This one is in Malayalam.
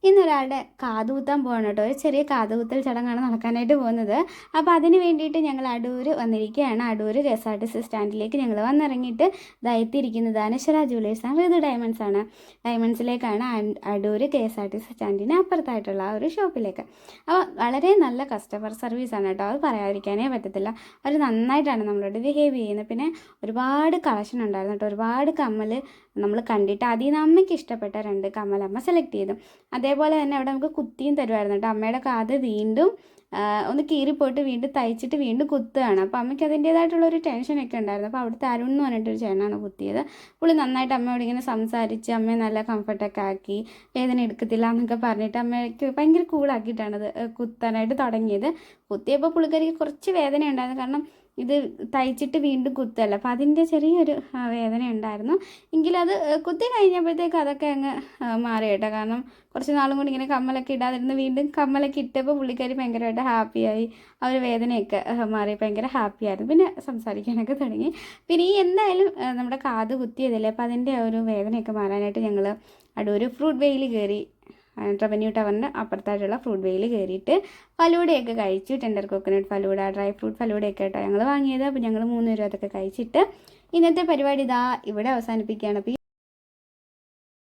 ഇന്നൊരാളുടെ കാതുകുത്താൻ പോവാണ് കേട്ടോ. ഒരു ചെറിയ കാതുകുത്തൽ ചടങ്ങാണ് നടക്കാനായിട്ട് പോകുന്നത്. അപ്പോൾ അതിന് വേണ്ടിയിട്ട് ഞങ്ങൾ അടൂർ വന്നിരിക്കുകയാണ്. അടൂർ KSRTC സ്റ്റാൻഡിലേക്ക് ഞങ്ങൾ വന്നിറങ്ങിയിട്ട് എത്തിയിരിക്കുന്നത് അനശ്വര ജുവലേഴ്സ് ആൻഡ് ഋതു ഡയമണ്ട്സ് ആണ്. ഡയമണ്ട്സിലേക്കാണ് അടൂർ KSRTC സ്റ്റാൻഡിന് അപ്പുറത്തായിട്ടുള്ള ആ ഒരു ഷോപ്പിലേക്ക്. അപ്പോൾ വളരെ നല്ല കസ്റ്റമർ സർവീസാണ് കേട്ടോ, അത് പറയാതിരിക്കാനേ പറ്റത്തില്ല. അവർ നന്നായിട്ടാണ് നമ്മളോട് ബിഹേവ് ചെയ്യുന്നത്. പിന്നെ ഒരുപാട് കളക്ഷൻ ഉണ്ടായിരുന്നു കേട്ടോ, ഒരുപാട് കമ്മൽ നമ്മൾ കണ്ടിട്ട് അതിൽ നിന്ന് അമ്മയ്ക്ക് ഇഷ്ടപ്പെട്ട 2 കമ്മൽ അമ്മ സെലക്ട് ചെയ്തു. അതേപോലെ തന്നെ അവിടെ നമുക്ക് കുത്തിയും തരുമായിരുന്നു കേട്ടോ. അമ്മയുടെ കാത് വീണ്ടും ഒന്ന് കീറിപ്പോയിട്ട് വീണ്ടും തയ്ച്ചിട്ട് വീണ്ടും കുത്തുകയാണ്. അപ്പോൾ അമ്മയ്ക്ക് അതിൻ്റേതായിട്ടുള്ളൊരു ടെൻഷനൊക്കെ ഉണ്ടായിരുന്നു. അപ്പോൾ അവിടുത്തെ അരുൺ എന്ന് പറഞ്ഞിട്ടൊരു ചേട്ടനാണ് കുത്തിയത്. പുള്ളി നന്നായിട്ട് അമ്മയോട് ഇങ്ങനെ സംസാരിച്ച് അമ്മയെ നല്ല കംഫർട്ടൊക്കെ ആക്കി, വേദന എടുക്കത്തില്ല എന്നൊക്കെ പറഞ്ഞിട്ട് അമ്മയ്ക്ക് ഭയങ്കര കൂളാക്കിയിട്ടാണത് കുത്താനായിട്ട് തുടങ്ങിയത്. കുത്തിയപ്പോൾ പുള്ളിക്കാരിക്ക് കുറച്ച് വേദന ഉണ്ടായിരുന്നു, കാരണം ഇത് തയ്ച്ചിട്ട് വീണ്ടും കുത്തല്ല. അപ്പോൾ അതിൻ്റെ ചെറിയൊരു വേദന ഉണ്ടായിരുന്നു. എങ്കിലും അത് കുത്തി കഴിഞ്ഞപ്പോഴത്തേക്ക് അതൊക്കെ അങ്ങ് മാറി കേട്ടോ. കാരണം കുറച്ച് നാളും കൂടി ഇങ്ങനെ കമ്മലൊക്കെ ഇടാതിരുന്ന് വീണ്ടും കമ്മലൊക്കെ ഇട്ടപ്പോൾ പുള്ളിക്കാരി ഭയങ്കരമായിട്ട് ഹാപ്പിയായി. ആ ഒരു വേദനയൊക്കെ മാറി ഭയങ്കര ഹാപ്പിയായിരുന്നു. പിന്നെ സംസാരിക്കാനൊക്കെ തുടങ്ങി. പിന്നെ ഈ എന്തായാലും നമ്മുടെ കാത് കുത്തിയതല്ലേ, അപ്പോൾ അതിൻ്റെ ഒരു വേദനയൊക്കെ മാറാനായിട്ട് ഞങ്ങൾ അടൂർ ഫ്രൂട്ട് വെയിൽ കയറി. റവന്യൂ ടവറിൻ്റെ അപ്പുറത്തായിട്ടുള്ള ഫ്രൂട്ട് വെയിൽ കയറിയിട്ട് ഫലൂഡയൊക്കെ കഴിച്ചു. Tender coconut falooda, dry fruit ഫലൂഡയൊക്കെ കേട്ടോ ഞങ്ങൾ വാങ്ങിയത്. അപ്പോൾ ഞങ്ങൾ 3 പേരും അതൊക്കെ കഴിച്ചിട്ട് ഇന്നത്തെ പരിപാടി ഇതാ ഇവിടെ അവസാനിപ്പിക്കുകയാണ്. അപ്പോൾ